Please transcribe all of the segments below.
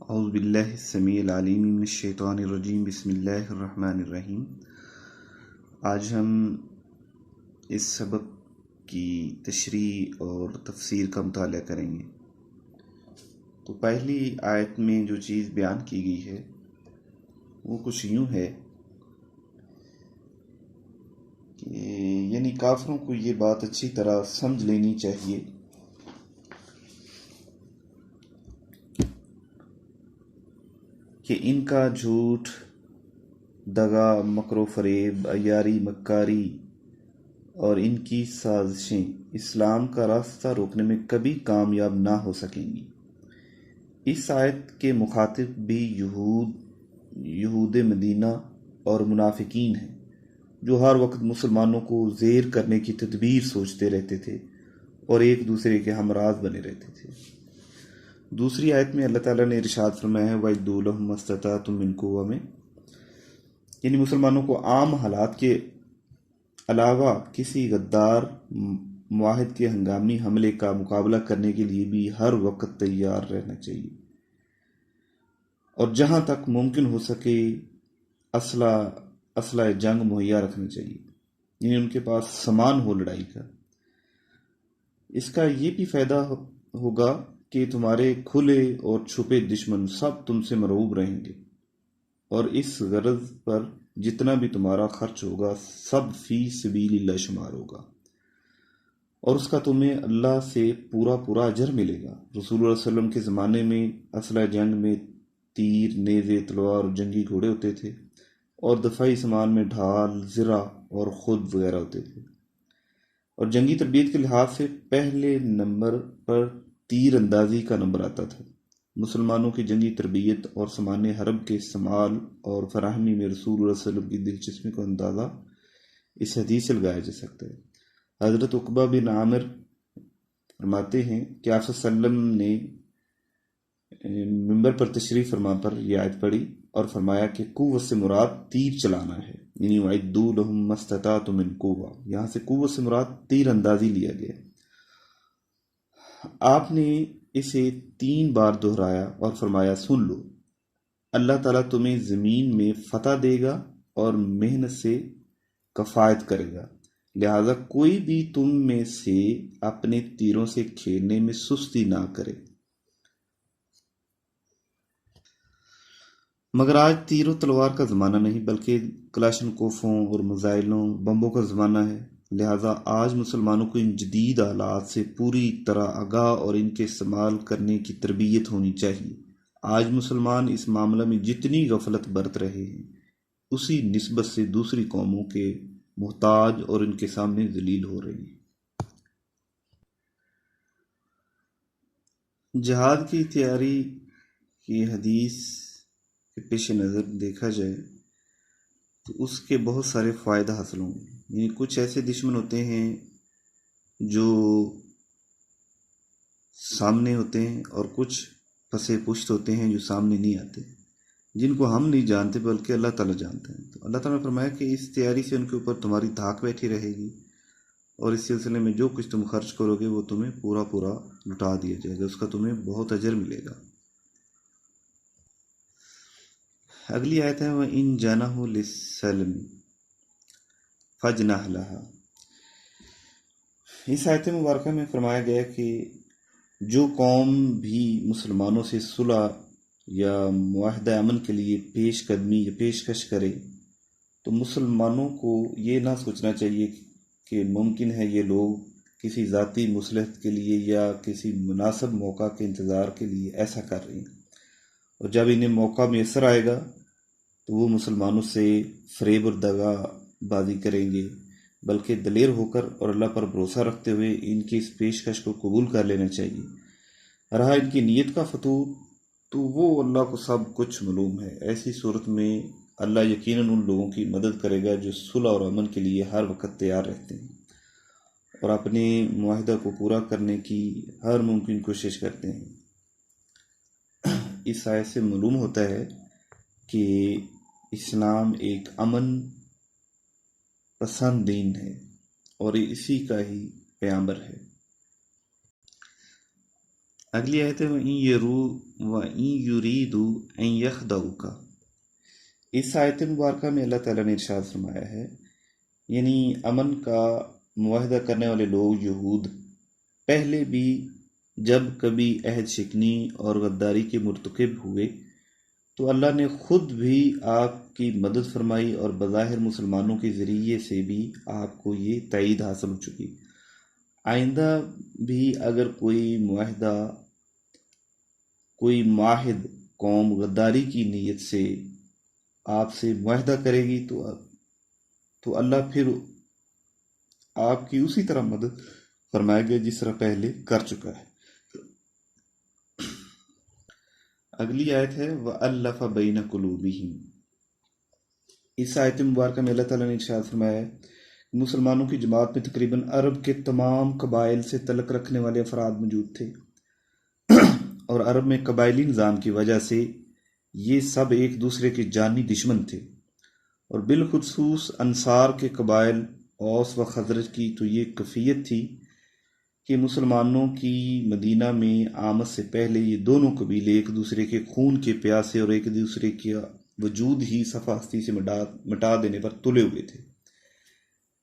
औज़ुबिल्लाहिस्समीइल अलीम मिनश्शैतानिर्रजीम बिस्मिल्लाहिर्रहमानिर्रहीम। आज हम इस सबक की तशरीह और तफसीर का मुताला करेंगे। तो पहली आयत में जो चीज़ बयान की गई है वो कुछ यूँ है कि यानी काफिरों को ये बात अच्छी तरह समझ लेनी चाहिए कि इनका झूठ, दगा, मकरो फरेब, अय्यारी, मक्कारी और इनकी साजिशें इस्लाम का रास्ता रोकने में कभी कामयाब ना हो सकेंगी। इस आयत के मुखातिब भी यहूद मदीना और मुनाफिकीन हैं, जो हर वक्त मुसलमानों को ज़ेर करने की तदबीर सोचते रहते थे और एक दूसरे के हमराज बने रहते थे। दूसरी आयत में अल्लाह ताला ने इरशाद फरमाया है वइद्दू लहुम मस्ततातुम मिन कुव्वा में, यानी मुसलमानों को आम हालात के अलावा किसी गद्दार मुआहिद के हंगामी हमले का मुकाबला करने के लिए भी हर वक्त तैयार रहना चाहिए और जहां तक मुमकिन हो सके असला जंग मुहैया रखना चाहिए, यानी उनके पास सामान हो लड़ाई का। इसका ये भी फ़ायदा होगा कि तुम्हारे खुले और छुपे दुश्मन सब तुमसे मरऊब रहेंगे और इस गरज पर जितना भी तुम्हारा खर्च होगा सब फी सबीलिल्लाह शुमार होगा और उसका तुम्हें अल्लाह से पूरा पूरा अजर मिलेगा। रसूलुल्लाह सल्लल्लाहु अलैहि वसल्लम के ज़माने में असला जंग में तीर, नेज़े, तलवार और जंगी घोड़े होते थे और दफाई सामान में ढाल, ज़रा और खुद वगैरह होते थे और जंगी तरबियत के लिहाज से पहले नंबर पर तीर अंदाजी का नंबर आता था। मुसलमानों की जंगी तरबियत और सामान्य हरब के इस्तेमाल और फराहमी में रसूलुल्लाह सल्लल्लाहु अलैहि वसल्लम की दिलचस्पी को अंदाज़ा इस हदीस से लगाया जा सकता है। हज़रत उक़बा बिन आमिर फरमाते हैं कि आप सल्लम ने मिंबर पर तशरीफ़ फरमा पर यह आयत पढ़ी और फरमाया कि कुव्वत से मुराद तीर चलाना है, यानी वइद्दू लहुम मस्ततातुम मिन कुव्वा, यहाँ से कुव्वत से मुराद तीर अंदाजी लिया गया। आपने इसे 3 बार दोहराया और फरमाया सुन लो, अल्लाह ताला तुम्हें ज़मीन में फतह देगा और मेहनत से कफ़ायत करेगा, लिहाजा कोई भी तुम में से अपने तीरों से खेलने में सुस्ती ना करे। मगर आज तीरों तलवार का ज़माना नहीं बल्कि कलाशनकोफों और मिसाइलों, बम्बों का ज़माना है। लिहाजा आज मुसलमानों को इन जदीद आलात से पूरी तरह आगाह और इनके इस्तेमाल करने की तरबियत होनी चाहिए। आज मुसलमान इस मामले में जितनी गफलत बरत रहे हैं उसी निस्बत से दूसरी कौमों के मुहताज और इनके सामने जलील हो रहे हैं। जहाद की तैयारी की हदीस के पेश नज़र देखा जाए तो उसके बहुत सारे फ़ायदे हासिल होंगे। यानी कुछ ऐसे दुश्मन होते हैं जो सामने होते हैं और कुछ फंसे पुश्त होते हैं जो सामने नहीं आते, जिनको हम नहीं जानते बल्कि अल्लाह ताला जानते हैं। तो अल्लाह ताला ने फरमाया कि इस तैयारी से उनके ऊपर तुम्हारी धाक बैठी रहेगी और इस सिलसिले में जो कुछ तुम खर्च करोगे वो तुम्हें पूरा पूरा लुटा दिया जाएगा, उसका तुम्हें बहुत अजर मिलेगा। अगली आयत है वह इन जनाहु लिस्सल्म फजनह लहा। इस आयत मुबारक में फरमाया गया कि जो कौम भी मुसलमानों से सुलह या मुआहदा अमन के लिए पेशकदमी या पेशकश करे तो मुसलमानों को ये ना सोचना चाहिए कि मुमकिन है ये लोग किसी ज़ाती मुसलहत के लिए या किसी मुनासिब मौका के इंतज़ार के लिए ऐसा कर रहे हैं और जब इन्हें मौका मैसर आएगा तो वो मुसलमानों से फ़रेब और दगाबाजी करेंगे, बल्कि दलेर होकर और अल्लाह पर भरोसा रखते हुए इनकी इस पेशकश को कबूल कर लेना चाहिए। रहा इनकी नीयत का फतूर तो वो अल्लाह को सब कुछ मालूम है। ऐसी सूरत में अल्लाह यकीनन उन लोगों की मदद करेगा जो सुलह और अमन के लिए हर वक्त तैयार रहते हैं और अपने मुआहिदा को पूरा करने की हर मुमकिन कोशिश करते हैं। इस आयत से मालूम होता है कि इस्लाम एक अमन पसंद दीन है और इसी का ही पैगंबर है। अगली आयत है वइन यरू वइन युरीदु अन यखदऊका। इस आयत मुबारका में अल्लाह ताला ने इरशाद फरमाया है, यानी अमन का मुआहदा करने वाले लोग यहूद पहले भी जब कभी अहद शिकनी और गद्दारी के मुर्तकिब हुए तो अल्लाह ने ख़ुद भी आपकी मदद फरमाई और बज़ाहिर मुसलमानों के ज़रिए से भी आपको ये तईद हासिल हो चुकी। आइंदा भी अगर कोई माहिद कौम गद्दारी की नीयत से आपसे मुआहदा करेगी तो अल्लाह फिर आपकी उसी तरह मदद फरमाएगा जिस तरह पहले कर चुका है। अगली आयत है वअल्लफ़ बैन कुलूबिहिम। इस आयत मुबारक में अल्लाह ताला ने इरशाद फरमाया है, मुसलमानों की जमात में तकरीबन अरब के तमाम कबाइल से तल्लुक़ रखने वाले अफराद मौजूद थे और अरब में कबायली निज़ाम की वजह से ये सब एक दूसरे के जानी दुश्मन थे और बिलखुसूस अंसार के कबाइल औस व खजरज की तो ये कफ़ियत थी कि मुसलमानों की मदीना में आमद से पहले ये दोनों कबीले एक दूसरे के खून के प्यासे और एक दूसरे के वजूद ही सफ़ाहस्ती से मिटा देने पर तुले हुए थे।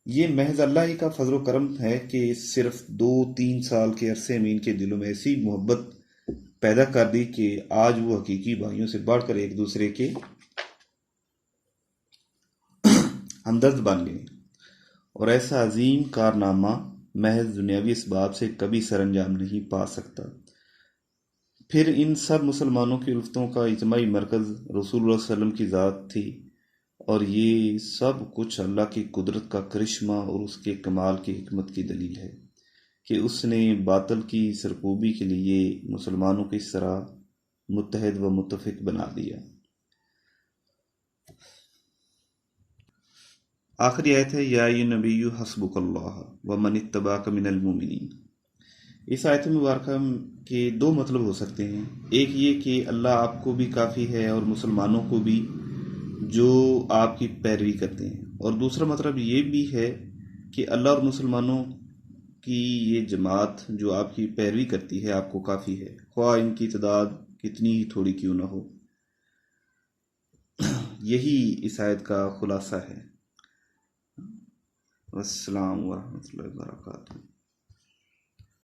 ये महज अल्लाह ही का फजल व करम है कि सिर्फ 2-3 साल के अरसे में इनके दिलों में ऐसी मोहब्बत पैदा कर दी कि आज वो हकीकी भाइयों से बढ़कर एक दूसरे के हमदर्द बन गए और ऐसा अजीम कारनामा महज दुनियावी इसबाब से कभी सरअंजाम नहीं पा सकता। फिर इन सब मुसलमानों की उल्फतों का इजमाई मरकज़ रसूलुल्लाह सल्लल्लाहु अलैहि वसल्लम की ज़ात थी और ये सब कुछ अल्लाह की कुदरत का करिश्मा और उसके कमाल की हिकमत की दलील है कि उसने बातिल की सरकूबी के लिए मुसलमानों को इस तरह मुत्तहद व मुत्तफ़िक बना दिया। आखिरी आयत है या नबी हस्बुकल्लाह व मन इत्तबाक मिनल मोमिनीन। इस आयत मुबारक के 2 मतलब हो सकते हैं। एक ये कि अल्लाह आपको भी काफ़ी है और मुसलमानों को भी जो आपकी पैरवी करते हैं, और दूसरा मतलब ये भी है कि अल्लाह और मुसलमानों की ये जमात जो आपकी पैरवी करती है आपको काफ़ी है, ख्वाह इनकी तादाद कितनी ही थोड़ी क्यों ना हो। यही इस आयत का खुलासा है। अस्सलाम वालेकुम वरहमतुल्लाहि वबरकातुहू।